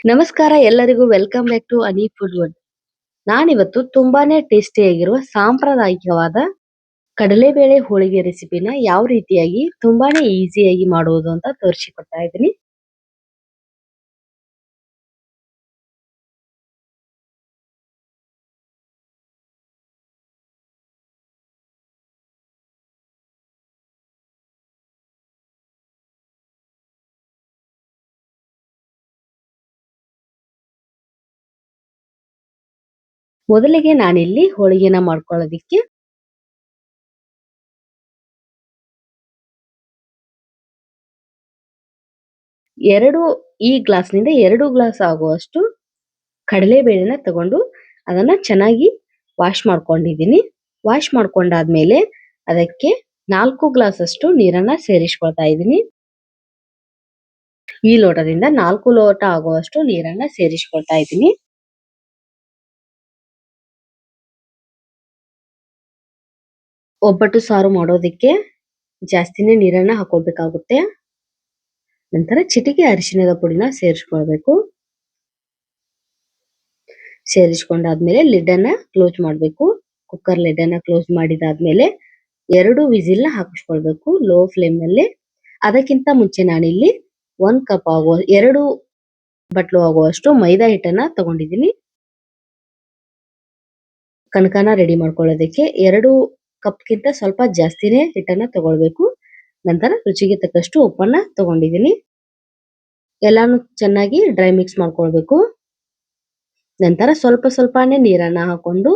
ನಮಸ್ಕಾರ ಎಲ್ಲರಿಗೂ welcome back to Ani food world. ನಾನಿವತ್ತು ತುಂಬಾನೇ ಟೇಸ್ಟಿಯಾಗಿರುವ ಸಾಂಪ್ರದಾಯಿಕವಾದ ಕಡಲೆಬೇಳೆ ಹೋಳಿಗೆ ರೆಸಿಪಿನ ಯಾವ ರೀತಿಯಾಗಿ ತುಂಬಾನೇ ಈಸಿಯಾಗಿ ಮಾಡುವುದು ಅಂತ ತೋರಿಸಿಕೊಡ್ತಾ ಇದ್ದೀನಿ. ಮೊದಲಿಗೆ ನಾನಿಲ್ಲಿ ಹೋಳಿಗೆನ ಮಾಡ್ಕೊಳ್ಳೋದಿಕ್ಕೆ ಈ ಗ್ಲಾಸ್ನಿಂದ 2 ಗ್ಲಾಸ್ ಆಗುವಷ್ಟು ಕಡಲೆಬೇಳೆನ ತಗೊಂಡು ಅದನ್ನ ಚೆನ್ನಾಗಿ ವಾಶ್ ಮಾಡ್ಕೊಂಡಿದ್ದೀನಿ. ವಾಶ್ ಮಾಡ್ಕೊಂಡಾದ್ಮೇಲೆ ಅದಕ್ಕೆ 4 ಗ್ಲಾಸ್ ಅಷ್ಟು ನೀರನ್ನ ಸೇರಿಸ್ಕೊಳ್ತಾ ಇದ್ದೀನಿ. ಈ ಲೋಟದಿಂದ 4 ಲೋಟ ಆಗುವಷ್ಟು ನೀರನ್ನ ಸೇರಿಸ್ಕೊಳ್ತಾ ಇದ್ದೀನಿ. ಒಬ್ಬಟ್ಟು ಸಾರು ಮಾಡೋದಿಕ್ಕೆ ಜಾಸ್ತಿನೇ ನೀರನ್ನ ಹಾಕೊಳ್ಬೇಕಾಗುತ್ತೆ. ನಂತರ ಚಿಟಿಕೆ ಅರಿಶಿಣದ ಪುಡಿನ ಸೇರಿಸ್ಕೊಳ್ಬೇಕು. ಸೇರಿಸ್ಕೊಂಡಾದ್ಮೇಲೆ ಲಿಡ್ ಅನ್ನ ಕ್ಲೋಸ್ ಮಾಡಬೇಕು. ಕುಕ್ಕರ್ ಲಿಡ್ ಅನ್ನ ಕ್ಲೋಸ್ ಮಾಡಿದಾದ್ಮೇಲೆ 2 ವಿಸಿಲ್ ನ ಹಾಕಿಸ್ಕೊಳ್ಬೇಕು ಲೋ ಫ್ಲೇಮ್ ನಲ್ಲಿ. ಅದಕ್ಕಿಂತ ಮುಂಚೆ ನಾನಿಲ್ಲಿ 1 ಕಪ್ ಆಗುವ 2 ಬಟ್ಲು ಆಗುವಷ್ಟು ಮೈದಾ ಹಿಟ್ಟನ್ನ ತಗೊಂಡಿದ್ದೀನಿ. ಕಣಕನ ರೆಡಿ ಮಾಡ್ಕೊಳ್ಳೋದಕ್ಕೆ 2 ಕಪ್ಗಿಂತ ಸ್ವಲ್ಪ ಜಾಸ್ತಿನೇ ಹಿಟ್ಟನ್ನ ತಗೊಳ್ಬೇಕು. ನಂತರ ರುಚಿಗೆ ತಕ್ಕಷ್ಟು ಉಪ್ಪನ್ನ ತಗೊಂಡಿದ್ದೀನಿ. ಎಲ್ಲಾನು ಚೆನ್ನಾಗಿ ಡ್ರೈ ಮಿಕ್ಸ್ ಮಾಡ್ಕೊಳ್ಬೇಕು. ನಂತರ ಸ್ವಲ್ಪ ಸ್ವಲ್ಪನೇ ನೀರನ್ನ ಹಾಕೊಂಡು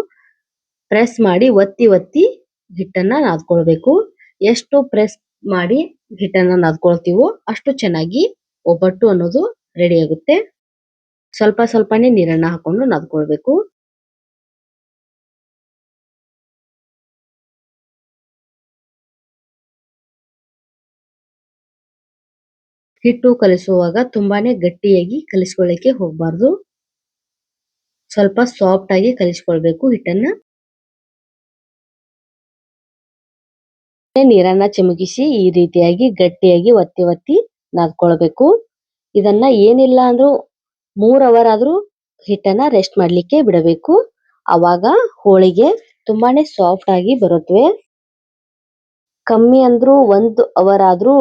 ಪ್ರೆಸ್ ಮಾಡಿ ಒತ್ತಿ ಒತ್ತಿ ಹಿಟ್ಟನ್ನ ನಾದ್ಕೊಳ್ಬೇಕು. ಎಷ್ಟು ಪ್ರೆಸ್ ಮಾಡಿ ಹಿಟ್ಟನ್ನ ನಾದ್ಕೊಳ್ತೀವೋ ಅಷ್ಟು ಚೆನ್ನಾಗಿ ಒಬ್ಬಟ್ಟು ಅನ್ನೋದು ರೆಡಿ ಆಗುತ್ತೆ. ಸ್ವಲ್ಪ ಸ್ವಲ್ಪನೇ ನೀರನ್ನ ಹಾಕೊಂಡು ನಾದ್ಕೊಳ್ಬೇಕು. ಹಿಟ್ಟು ಕಲಿಸುವಾಗ ತುಂಬಾನೇ ಗಟ್ಟಿಯಾಗಿ ಕಲಿಸ್ಕೊಳ್ಳಿಕ್ಕೆ ಹೋಗಬಾರ್ದು. ಸ್ವಲ್ಪ ಸಾಫ್ಟ್ ಆಗಿ ಕಲಿಸ್ಕೊಳ್ಬೇಕು ಹಿಟ್ಟನ್ನ. ನೀರನ್ನ ಚಿಮುಕಿಸಿ ಈ ರೀತಿಯಾಗಿ ಗಟ್ಟಿಯಾಗಿ ಒತ್ತಿ ಒತ್ತಿ ನಾದ್ಕೊಳ್ಬೇಕು. ಇದನ್ನ ಏನಿಲ್ಲ ಅಂದ್ರೂ 3 ಅವರ್ ಆದ್ರೂ ಹಿಟ್ಟನ್ನ ರೆಸ್ಟ್ ಮಾಡ್ಲಿಕ್ಕೆ ಬಿಡಬೇಕು. ಅವಾಗ ಹೋಳಿಗೆ ತುಂಬಾನೇ ಸಾಫ್ಟ್ ಆಗಿ ಬರುತ್ತವೆ. ಕಮ್ಮಿ ಅಂದ್ರೂ 1 ಅವರ್ ಆದ್ರೂ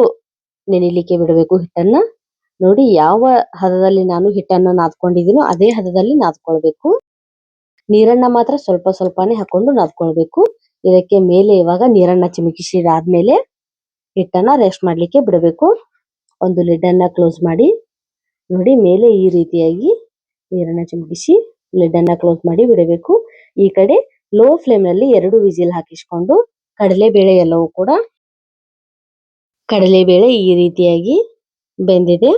ನೆನಿಲಿಕ್ಕೆ ಬಿಡಬೇಕು ಹಿಟ್ಟನ್ನ. ನೋಡಿ ಯಾವ ಹದದಲ್ಲಿ ನಾನು ಹಿಟ್ಟನ್ನ ನಾದ್ಕೊಂಡಿದ್ದೀನೋ ಅದೇ ಹದದಲ್ಲಿ ನಾದ್ಕೊಳ್ಬೇಕು. ನೀರನ್ನ ಮಾತ್ರ ಸ್ವಲ್ಪ ಸ್ವಲ್ಪನೇ ಹಾಕೊಂಡು ನಾದ್ಕೊಳ್ಬೇಕು. ಇದಕ್ಕೆ ಮೇಲೆ ಇವಾಗ ನೀರನ್ನ ಚಿಮುಕಿಸಿದಾದ್ಮೇಲೆ ಹಿಟ್ಟನ್ನ ರೆಸ್ಟ್ ಮಾಡ್ಲಿಕ್ಕೆ ಬಿಡಬೇಕು. ಒಂದು ಲಿಡ್ ಅನ್ನ ಕ್ಲೋಸ್ ಮಾಡಿ ನೋಡಿ ಮೇಲೆ ಈ ರೀತಿಯಾಗಿ ನೀರನ್ನ ಚಿಮುಕಿಸಿ ಲಿಡ್ ಅನ್ನ ಕ್ಲೋಸ್ ಮಾಡಿ ಬಿಡಬೇಕು. ಈ ಕಡೆ ಲೋ ಫ್ಲೇಮ್ ನಲ್ಲಿ 2 ವಿಸಿಲ್ ಹಾಕಿಸ್ಕೊಂಡು ಕಡಲೆಬೇಳೆ ಎಲ್ಲವೂ ಕೂಡ ಕಡಲೆಬೇಳೆ ಈ ರೀತಿಯಾಗಿ ಬೆಂದಿದೆ.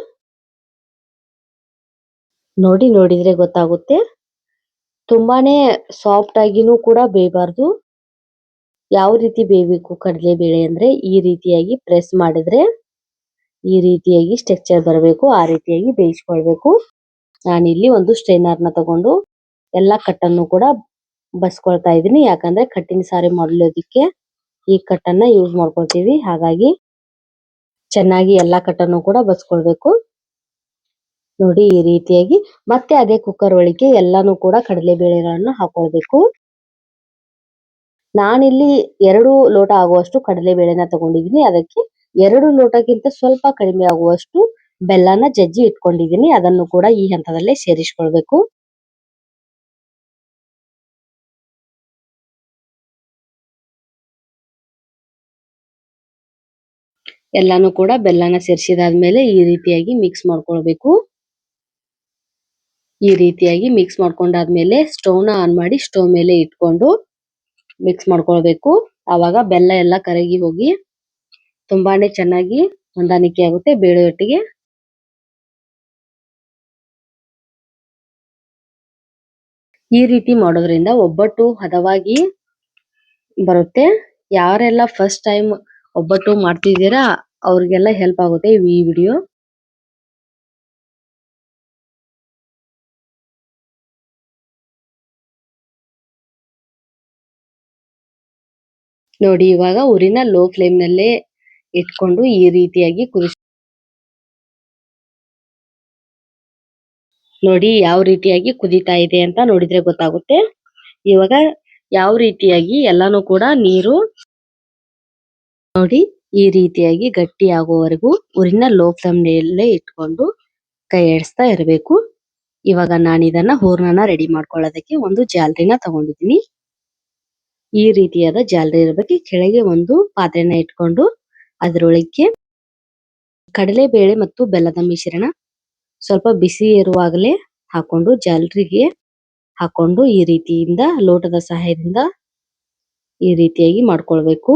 ನೋಡಿದ್ರೆ ಗೊತ್ತಾಗುತ್ತೆ. ತುಂಬಾನೇ ಸಾಫ್ಟ್ ಆಗಿನೂ ಕೂಡ ಬೇಯಬಾರ್ದು. ಯಾವ ರೀತಿ ಬೇಯಬೇಕು ಕಡಲೆಬೇಳೆ ಅಂದ್ರೆ ಈ ರೀತಿಯಾಗಿ ಪ್ರೆಸ್ ಮಾಡಿದ್ರೆ ಈ ರೀತಿಯಾಗಿ ಸ್ಟ್ರಕ್ಚರ್ ಬರಬೇಕು. ಆ ರೀತಿಯಾಗಿ ಬೇಯಿಸ್ಕೊಳ್ಬೇಕು. ನಾನಿಲ್ಲಿ ಒಂದು ಸ್ಟ್ರೈನರ್ನ ತಗೊಂಡು ಎಲ್ಲಾ ಕಟ್ಟನ್ನು ಕೂಡ ಬಸ್ಕೊಳ್ತಾ ಇದ್ದೀನಿ. ಯಾಕಂದ್ರೆ ಕಟ್ಟಿನ ಸಾರಿ ಮಾಡೋದಕ್ಕೆ ಈ ಕಟ್ಟನ್ನ ಯೂಸ್ ಮಾಡ್ಕೊಳ್ತೀವಿ. ಹಾಗಾಗಿ ಚೆನ್ನಾಗಿ ಎಲ್ಲಾ ಕಟ್ಟನ್ನು ಕೂಡ ಬಸ್ಕೊಳ್ಬೇಕು. ನೋಡಿ ಈ ರೀತಿಯಾಗಿ ಮತ್ತೆ ಅದೇ ಕುಕ್ಕರ್ ಒಳಗೆ ಎಲ್ಲಾನು ಕೂಡ ಕಡಲೆಬೇಳೆಗಳನ್ನ ಹಾಕೊಳ್ಬೇಕು. ನಾನಿಲ್ಲಿ 2 ಲೋಟ ಆಗುವಷ್ಟು ಕಡಲೆಬೇಳೆನ ತಗೊಂಡಿದ್ದೀನಿ. ಅದಕ್ಕೆ 2 ಲೋಟಕ್ಕಿಂತ ಸ್ವಲ್ಪ ಕಡಿಮೆ ಆಗುವಷ್ಟು ಬೆಲ್ಲನ ಜಜ್ಜಿ ಇಟ್ಕೊಂಡಿದ್ದೀನಿ. ಅದನ್ನು ಕೂಡ ಈ ಹಂತದಲ್ಲೇ ಸೇರಿಸ್ಕೊಳ್ಬೇಕು. ಎಲ್ಲಾನು ಕೂಡ ಬೆಲ್ಲನ ಸೇರಿಸಿದಾದ್ಮೇಲೆ ಈ ರೀತಿಯಾಗಿ ಮಿಕ್ಸ್ ಮಾಡ್ಕೊಳ್ಬೇಕು. ಈ ರೀತಿಯಾಗಿ ಮಿಕ್ಸ್ ಮಾಡ್ಕೊಂಡಾದ್ಮೇಲೆ ಸ್ಟವ್ನ ಆನ್ ಮಾಡಿ ಸ್ಟವ್ ಮೇಲೆ ಇಟ್ಕೊಂಡು ಮಿಕ್ಸ್ ಮಾಡ್ಕೊಳ್ಬೇಕು. ಆವಾಗ ಬೆಲ್ಲ ಎಲ್ಲ ಕರಗಿ ಹೋಗಿ ತುಂಬಾನೇ ಚೆನ್ನಾಗಿ ಹೊಂದಾಣಿಕೆ ಆಗುತ್ತೆ ಬೇಳೆ ಒಟ್ಟಿಗೆ. ಈ ರೀತಿ ಮಾಡೋದ್ರಿಂದ ಒಬ್ಬಟ್ಟು ಹದವಾಗಿ ಬರುತ್ತೆ. ಯಾರೆಲ್ಲ ಫಸ್ಟ್ ಟೈಮ್ ಒಬ್ಬಟ್ಟು ಮಾಡ್ತಿದ್ದೀರಾ ಅವ್ರಿಗೆಲ್ಲ ಹೆಲ್ಪ್ ಆಗುತ್ತೆ ಈ ವಿಡಿಯೋ. ನೋಡಿ ಇವಾಗ ಉರಿನ ಲೋ ಫ್ಲೇಮ್ ನಲ್ಲೇ ಇಟ್ಕೊಂಡು ಈ ರೀತಿಯಾಗಿ ನೋಡಿ ಯಾವ ರೀತಿಯಾಗಿ ಕುದೀತಾ ಇದೆ ಅಂತ ನೋಡಿದ್ರೆ ಗೊತ್ತಾಗುತ್ತೆ. ಇವಾಗ ಯಾವ ರೀತಿಯಾಗಿ ಎಲ್ಲಾನು ಕೂಡ ನೀರು ನೋಡಿ ಈ ರೀತಿಯಾಗಿ ಗಟ್ಟಿ ಆಗುವವರೆಗೂ ಊರಿನ ಲೋ ಫ್ಲೇಮ್ ನಲ್ಲೇ ಇಟ್ಕೊಂಡು ಕೈ ಆಡಿಸ್ತಾ ಇರಬೇಕು. ಇವಾಗ ನಾನು ಇದನ್ನ ಹೂರ್ಣನ ರೆಡಿ ಮಾಡ್ಕೊಳ್ಳೋದಕ್ಕೆ ಒಂದು ಜಾಲರಿನ ತಗೊಂಡಿದ್ದೀನಿ. ಈ ರೀತಿಯಾದ ಜಾಲರಿ ಇರಬೇಕು. ಕೆಳಗೆ ಒಂದು ಪಾತ್ರೆನ ಇಟ್ಕೊಂಡು ಅದರೊಳಗೆ ಕಡಲೆಬೇಳೆ ಮತ್ತು ಬೆಲ್ಲದ ಮಿಶ್ರಣ ಸ್ವಲ್ಪ ಬಿಸಿ ಇರುವಾಗಲೇ ಹಾಕೊಂಡು ಜಾಲರಿಗೆ ಹಾಕೊಂಡು ಈ ರೀತಿಯಿಂದ ಲೋಟದ ಸಹಾಯದಿಂದ ಈ ರೀತಿಯಾಗಿ ಮಾಡ್ಕೊಳ್ಬೇಕು.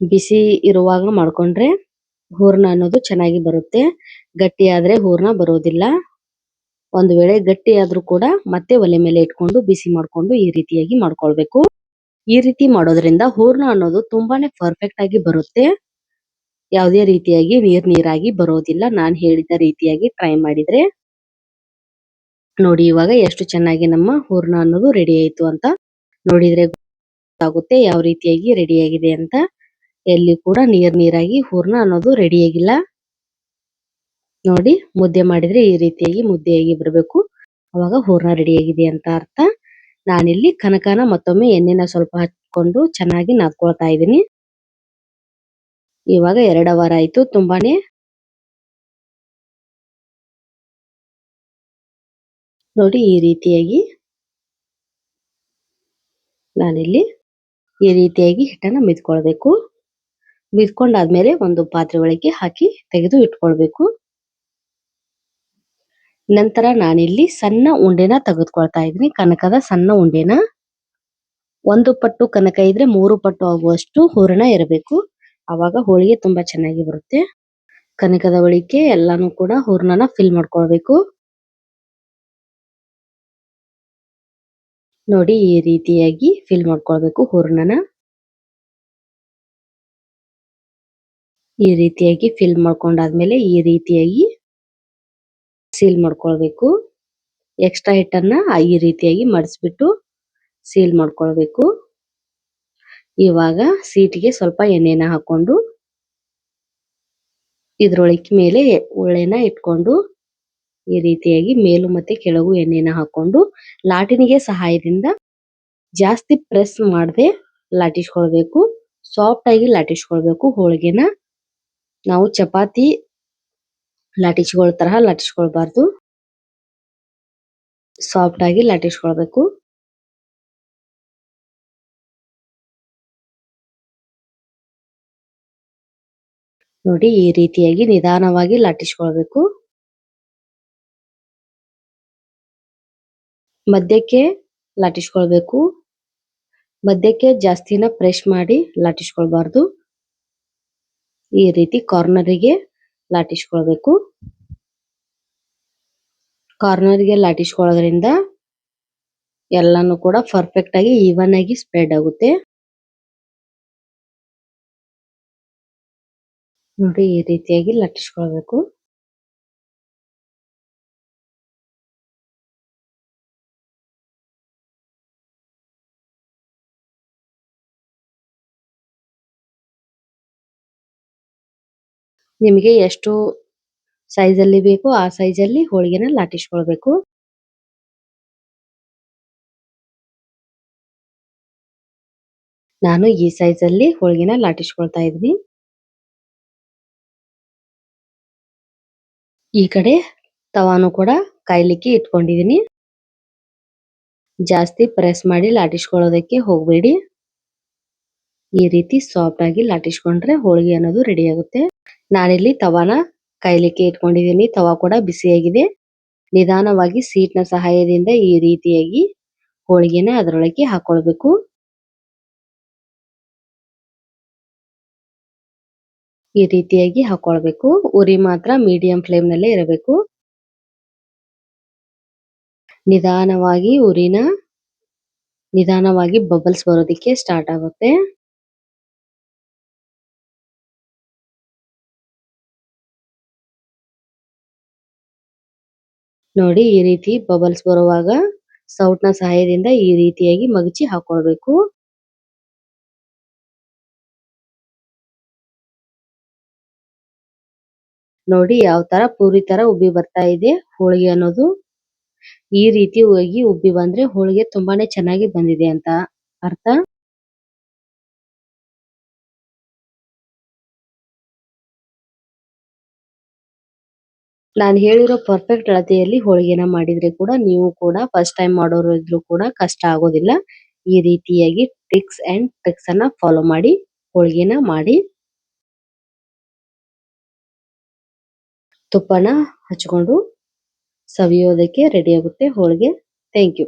ಬಿಸಿ ಇರುವಾಗ ಮಾಡ್ಕೊಂಡ್ರೆ ಹೂರ್ಣ ಅನ್ನೋದು ಚೆನ್ನಾಗಿ ಬರುತ್ತೆ. ಗಟ್ಟಿ ಆದ್ರೆ ಹೂರ್ಣ ಬರೋದಿಲ್ಲ. ಒಂದು ವೇಳೆ ಗಟ್ಟಿ ಆದ್ರೂ ಕೂಡ ಮತ್ತೆ ಒಲೆ ಮೇಲೆ ಇಟ್ಕೊಂಡು ಬಿಸಿ ಮಾಡ್ಕೊಂಡು ಈ ರೀತಿಯಾಗಿ ಮಾಡ್ಕೊಳ್ಬೇಕು. ಈ ರೀತಿ ಮಾಡೋದ್ರಿಂದ ಹೂರ್ಣ ಅನ್ನೋದು ತುಂಬಾನೇ ಪರ್ಫೆಕ್ಟ್ ಆಗಿ ಬರುತ್ತೆ. ಯಾವುದೇ ರೀತಿಯಾಗಿ ನೀರಾಗಿ ಬರೋದಿಲ್ಲ. ನಾನು ಹೇಳಿದ ರೀತಿಯಾಗಿ ಟ್ರೈ ಮಾಡಿದ್ರೆ ನೋಡಿ ಇವಾಗ ಎಷ್ಟು ಚೆನ್ನಾಗಿ ನಮ್ಮ ಹೂರ್ಣ ಅನ್ನೋದು ರೆಡಿ ಆಯ್ತು ಅಂತ ನೋಡಿದ್ರೆ ಗೊತ್ತಾಗುತ್ತೆ ಯಾವ ರೀತಿಯಾಗಿ ರೆಡಿ ಆಗಿದೆ ಅಂತ. ಎಲ್ಲಿ ಕೂಡ ನೀರಾಗಿ ಹೂರ್ಣ ಅನ್ನೋದು ರೆಡಿ ಆಗಿಲ್ಲ. ನೋಡಿ ಮುದ್ದೆ ಮಾಡಿದ್ರೆ ಈ ರೀತಿಯಾಗಿ ಮುದ್ದೆಯಾಗಿ ಬರಬೇಕು. ಅವಾಗ ಹೂರ್ಣ ರೆಡಿ ಆಗಿದೆ ಅಂತ ಅರ್ಥ. ನಾನಿಲ್ಲಿ ಕನಕನ ಮತ್ತೊಮ್ಮೆ ಎಣ್ಣೆನ ಸ್ವಲ್ಪ ಹಚ್ಕೊಂಡು ಚೆನ್ನಾಗಿ ನಾದ್ಕೊಳ್ತಾ ಇದ್ದೀನಿ. ಇವಾಗ 2 ಅವರ್ ಆಯ್ತು. ತುಂಬಾನೇ ನೋಡಿ ಈ ರೀತಿಯಾಗಿ ನಾನಿಲ್ಲಿ ಈ ರೀತಿಯಾಗಿ ಹಿಟ್ಟನ್ನ ಮಿದ್ಕೊಳ್ಬೇಕು. ಮಿದ್ಕೊಂಡಾದ್ಮೇಲೆ ಒಂದು ಪಾತ್ರೆ ಒಳಗೆ ಹಾಕಿ ತೆಗೆದು ಇಟ್ಕೊಳ್ಬೇಕು. ನಂತರ ನಾನಿಲ್ಲಿ ಸಣ್ಣ ಉಂಡೆನ ತೆಗೆದುಕೊಳ್ತಾ ಇದ್ದೀನಿ. ಕನಕದ ಸಣ್ಣ ಉಂಡೆನ 1 ಪಟ್ಟು ಕನಕ ಇದ್ರೆ 3 ಪಟ್ಟು ಆಗುವಷ್ಟು ಹೂರಣ ಇರಬೇಕು. ಅವಾಗ ಹೋಳಿಗೆ ತುಂಬಾ ಚೆನ್ನಾಗಿ ಬರುತ್ತೆ. ಕನಕದ ಒಳಗೆ ಎಲ್ಲಾನು ಕೂಡ ಹೂರ್ಣನ ಫಿಲ್ ಮಾಡ್ಕೊಳ್ಬೇಕು. ನೋಡಿ ಈ ರೀತಿಯಾಗಿ ಫಿಲ್ ಮಾಡ್ಕೊಳ್ಬೇಕು ಹೂರ್ಣನ. ಈ ರೀತಿಯಾಗಿ ಫಿಲ್ ಮಾಡ್ಕೊಂಡಾದ್ಮೇಲೆ ಈ ರೀತಿಯಾಗಿ ಸೀಲ್ ಮಾಡ್ಕೊಳ್ಬೇಕು. ಎಕ್ಸ್ಟ್ರಾ ಹಿಟ್ಟನ್ನ ಈ ರೀತಿಯಾಗಿ ಮಡಿಸ್ಬಿಟ್ಟು ಸೀಲ್ ಮಾಡ್ಕೊಳ್ಬೇಕು. ಇವಾಗ ಸೀಟಿಗೆ ಸ್ವಲ್ಪ ಎಣ್ಣೆನ ಹಾಕೊಂಡು ಇದ್ರೊಳಗೆ ಮೇಲೆ ಒಳ್ಳೆನ ಇಟ್ಕೊಂಡು ಈ ರೀತಿಯಾಗಿ ಮೇಲು ಮತ್ತೆ ಕೆಳಗು ಎಣ್ಣೆನ ಹಾಕೊಂಡು ಲಾಟಿನಿಗೆ ಸಹಾಯದಿಂದ ಜಾಸ್ತಿ ಪ್ರೆಸ್ ಮಾಡದೆ ಲಾಟಿಸ್ಕೊಳ್ಬೇಕು. ಸಾಫ್ಟ್ ಆಗಿ ಲಾಟಿಸ್ಕೊಳ್ಬೇಕು. ಹೋಳಿಗೆನ ನಾವು ಚಪಾತಿ ಲಾಟಿಸ್ಕೊಳ್ಳೋ ತರಹ ಲಾಟಿಸ್ಕೊಳ್ಬಾರ್ದು. ಸಾಫ್ಟ್ ಆಗಿ ಲಾಟಿಸ್ಕೊಳ್ಬೇಕು. ನೋಡಿ ಈ ರೀತಿಯಾಗಿ ನಿಧಾನವಾಗಿ ಲಾಟಿಸ್ಕೊಳ್ಬೇಕು. ಮಧ್ಯಕ್ಕೆ ಲಾಟಿಸ್ಕೊಳ್ಬೇಕು. ಮಧ್ಯಕ್ಕೆ ಜಾಸ್ತಿನ ಪ್ರೆಸ್ ಮಾಡಿ ಲಾಟಿಸ್ಕೊಳ್ಬಾರ್ದು. ಈ ರೀತಿ ಕಾರ್ನರಿಗೆ ಲಾಟಿಸ್ಕೊಳ್ಬೇಕು. ಕಾರ್ನರ್ಗೆ ಲಾಟಿಸ್ಕೊಳ್ಳೋದ್ರಿಂದ ಎಲ್ಲಾನು ಕೂಡ ಪರ್ಫೆಕ್ಟ್ ಆಗಿ ಈವನ್ ಆಗಿ ಸ್ಪ್ರೆಡ್ ಆಗುತ್ತೆ. ನೋಡಿ ಈ ರೀತಿಯಾಗಿ ಲಟ್ಟಿಸ್ಕೊಳ್ಬೇಕು. ನಿಮಗೆ ಎಷ್ಟು ಸೈಜ್ ಅಲ್ಲಿ ಬೇಕು ಆ ಸೈಜ್ ಅಲ್ಲಿ ಹೋಳಿಗೆನ ಲಾಟಿಸ್ಕೊಳ್ಬೇಕು. ನಾನು ಈ ಸೈಜ್ ಅಲ್ಲಿ ಹೋಳಿಗೆನ ಲಾಟಿಸ್ಕೊಳ್ತಾ ಇದ್ದೀನಿ. ಈ ಕಡೆ ತವಾನು ಕೂಡ ಕಾಯ್ಲಿಕ್ಕೆ ಇಟ್ಕೊಂಡಿದೀನಿ. ಜಾಸ್ತಿ ಪ್ರೆಸ್ ಮಾಡಿ ಲಾಟಿಸ್ಕೊಳ್ಳೋದಕ್ಕೆ ಹೋಗಬೇಡಿ. ಈ ರೀತಿ ಸಾಫ್ಟ್ ಆಗಿ ಲಾಟಿಸ್ಕೊಂಡ್ರೆ ಹೋಳಿಗೆ ಅನ್ನೋದು ರೆಡಿ ಆಗುತ್ತೆ. ನಾನಿಲ್ಲಿ ತವಾನ ಕಾಯ್ಲಿಕ್ಕೆ ಇಟ್ಕೊಂಡಿದ್ದೀನಿ. ತವಾ ಕೂಡ ಬಿಸಿಯಾಗಿದೆ. ನಿಧಾನವಾಗಿ ಸೀಟ್ನ ಸಹಾಯದಿಂದ ಈ ರೀತಿಯಾಗಿ ಹೋಳಿಗೆನ ಅದರೊಳಗೆ ಹಾಕೊಳ್ಬೇಕು. ಈ ರೀತಿಯಾಗಿ ಹಾಕೊಳ್ಬೇಕು. ಉರಿ ಮಾತ್ರ ಮೀಡಿಯಂ ಫ್ಲೇಮ್ ನಲ್ಲೇ ಇರಬೇಕು. ನಿಧಾನವಾಗಿ ಬಬಲ್ಸ್ ಬರೋದಿಕ್ಕೆ ಸ್ಟಾರ್ಟ್ ಆಗುತ್ತೆ. ನೋಡಿ ಈ ರೀತಿ ಬಬಲ್ಸ್ ಬರುವಾಗ ಸೌಟ್ನ ಸಹಾಯದಿಂದ ಈ ರೀತಿಯಾಗಿ ಮಗಚಿ ಹಾಕೊಳ್ಬೇಕು. ನೋಡಿ ಯಾವ ತರ ಪೂರಿ ತರ ಉಬ್ಬಿ ಬರ್ತಾ ಇದೆ ಹೋಳಿಗೆ ಅನ್ನೋದು. ಈ ರೀತಿ ಹೋಗಿ ಉಬ್ಬಿ ಬಂದ್ರೆ ಹೋಳಿಗೆ ತುಂಬಾನೇ ಚೆನ್ನಾಗಿ ಬಂದಿದೆ ಅಂತ ಅರ್ಥ. ನಾನು ಹೇಳಿರೋ ಪರ್ಫೆಕ್ಟ್ ಅಳತೆಯಲ್ಲಿ ಹೋಳಿಗೆನ ಮಾಡಿದ್ರೆ ಕೂಡ ನೀವು ಕೂಡ ಫಸ್ಟ್ ಟೈಮ್ ಮಾಡೋರು ಇದ್ರು ಕೂಡ ಕಷ್ಟ ಆಗೋದಿಲ್ಲ. ಈ ರೀತಿಯಾಗಿ ಟಿಪ್ಸ್ ಅಂಡ್ ಟ್ರಿಕ್ಸ್ ಅನ್ನ ಫಾಲೋ ಮಾಡಿ ಹೋಳಿಗೆನ ಮಾಡಿ ತುಪ್ಪನ ಹಚ್ಕೊಂಡು ಸವಿಯೋದಕ್ಕೆ ರೆಡಿ ಆಗುತ್ತೆ ಹೋಳಿಗೆ. Thank you.